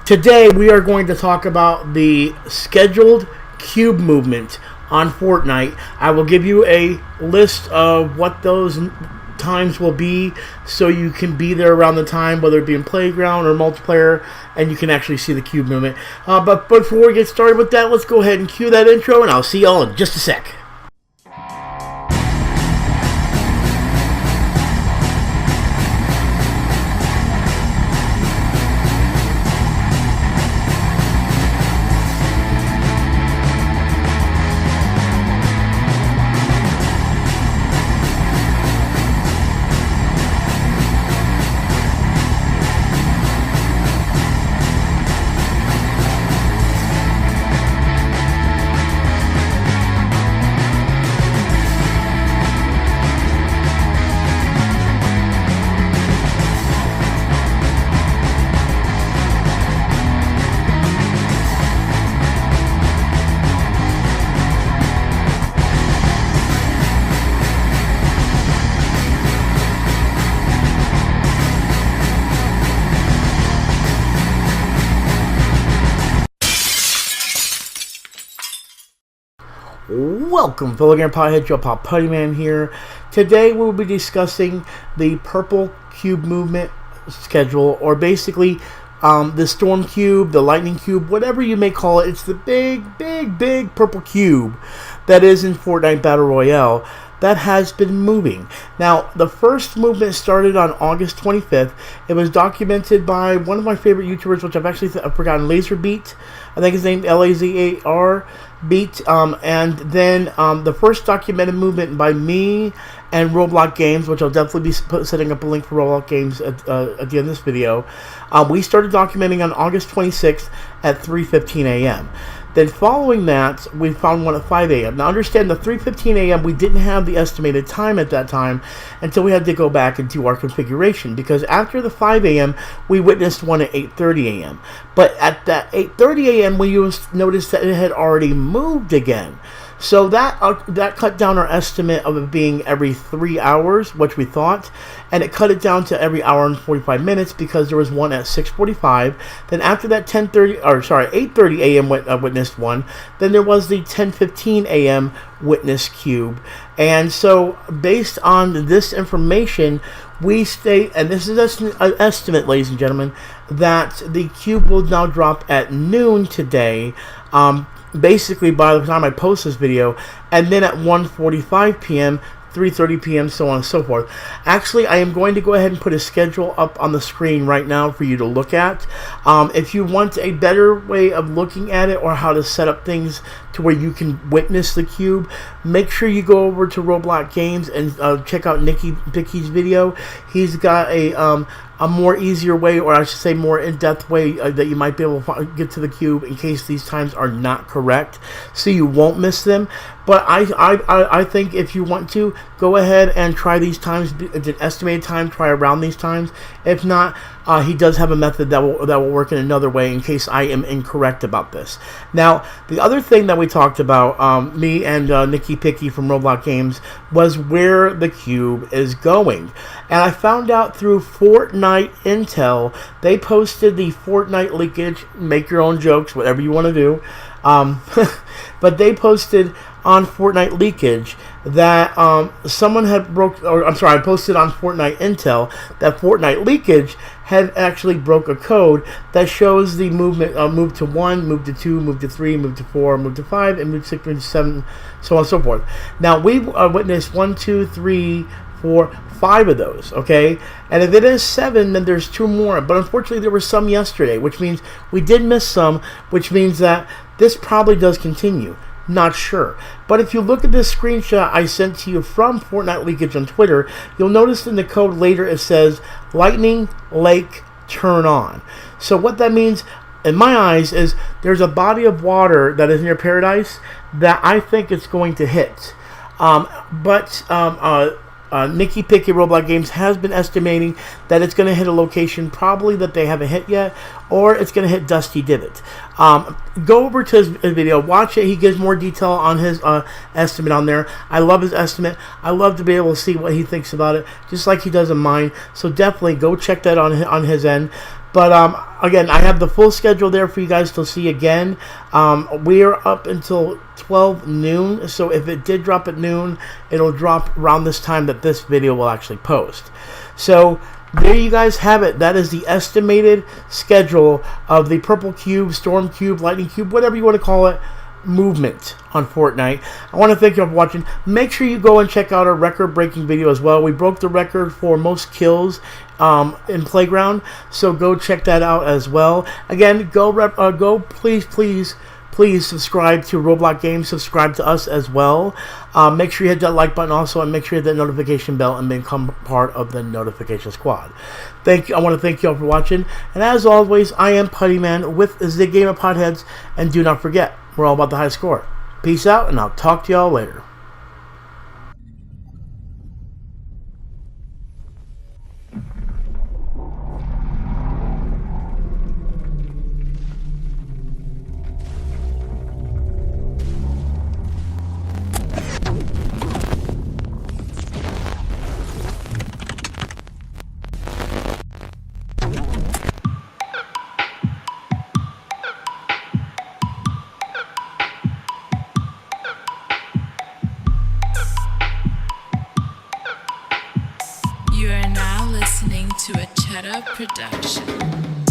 Today we are going to talk about the scheduled cube movement on Fortnite. I will give you a list of what those times will be so you can be there around the time, whether it be in playground or multiplayer, and you can actually see the cube movement. But before we get started with that, let's go ahead and cue that intro, and I'll see y'all in just a sec. Welcome, fellow gamer Potheads, your pop Putty Man here. Today we'll be discussing the purple cube movement schedule, or basically the storm cube, the lightning cube, whatever you may call it. It's the big purple cube that is in Fortnite Battle Royale that has been moving. Now, the first movement started on August 25th. It was documented by one of my favorite YouTubers, which I've actually forgotten, Lazarbeat. I think his name Lazar Beat. And then the first documented movement by me and ROBELOCKGAMES, which I'll definitely be setting up a link for ROBELOCKGAMES at the end of this video. We started documenting on August 26th at 3:15 a.m. Then following that, we found one at 5 a.m. Now understand, the 3:15 a.m. we didn't have the estimated time at that time until we had to go back and do our configuration, because after the 5 a.m. we witnessed one at 8:30 a.m. But at that 8:30 a.m. we noticed that it had already moved again. So that cut down our estimate of it being every 3 hours, which we thought, and it cut it down to every hour and 45 minutes because there was one at 6:45. Then after that 8:30 a.m. witnessed one. Then there was the 10:15 a.m. witness cube. And so based on this information, we state, and this is an estimate, ladies and gentlemen, that the cube will now drop at noon today. Basically by the time I post this video, and then at 1:45 p.m., 3:30 p.m., so on and so forth. Actually, I am going to go ahead and put a schedule up on the screen right now for you to look at. If you want a better way of looking at it, or how to set up things to where you can witness the cube, make sure you go over to ROBELOCKGAMES and check out Nicky Picky's video. He's got a more easier way, or I should say more in-depth way that you might be able to get to the cube in case these times are not correct, so you won't miss them. But I think if you want to, go ahead and try these times, the estimated time, try around these times. If not, he does have a method that will work in another way in case I am incorrect about this. Now, the other thing that we talked about, me and Nicky Picky from ROBELOCKGAMES, was where the cube is going. And I found out through Fortnite Intel. They posted the Fortnite leakage. Make your own jokes, whatever you want to do. But they posted on Fortnite leakage that someone had I posted on Fortnite Intel that Fortnite leakage had actually broke a code that shows the movement, move to 1, move to 2, move to 3, move to 4, move to 5, and move to 6, move to 7, so on and so forth. Now, we've witnessed 1, 2, 3, 4, 5 of those, okay? And if it is 7, then there's 2 more. But unfortunately, there were some yesterday, which means we did miss some, which means that this probably does continue. Not sure. But if you look at this screenshot I sent to you from Fortnite leakage on Twitter, you'll notice in the code later it says Lightning Lake Turn On. So what that means, in my eyes, is there's a body of water that is near Paradise that I think it's going to hit. Nicky Picky ROBELOCKGAMES has been estimating that it's going to hit a location probably that they haven't hit yet, or it's going to hit Dusty Divot. Go over to his video, watch it. He gives more detail on his estimate on there. I love his estimate. I love to be able to see what he thinks about it, just like he does in mine. So definitely go check that on his end. But again, I have the full schedule there for you guys to see again. We are up until 12 noon, so if it did drop at noon, it'll drop around this time that this video will actually post. So there you guys have it. That is the estimated schedule of the Purple Cube, Storm Cube, Lightning Cube, whatever you want to call it, movement on Fortnite. I want to thank you all for watching. Make sure you go and check out our record-breaking video as well. We broke the record for most kills in Playground, so go check that out as well. Again, go please subscribe to Roblox Games. Subscribe to us as well. Make sure you hit that like button also, and make sure you hit that notification bell and become part of the notification squad. Thank you. I want to thank you all for watching. And as always, I am Puttyman with the Game of Potheads. And do not forget, we're all about the high score. Peace out, and I'll talk to y'all later. You are now listening to a Cheddar production.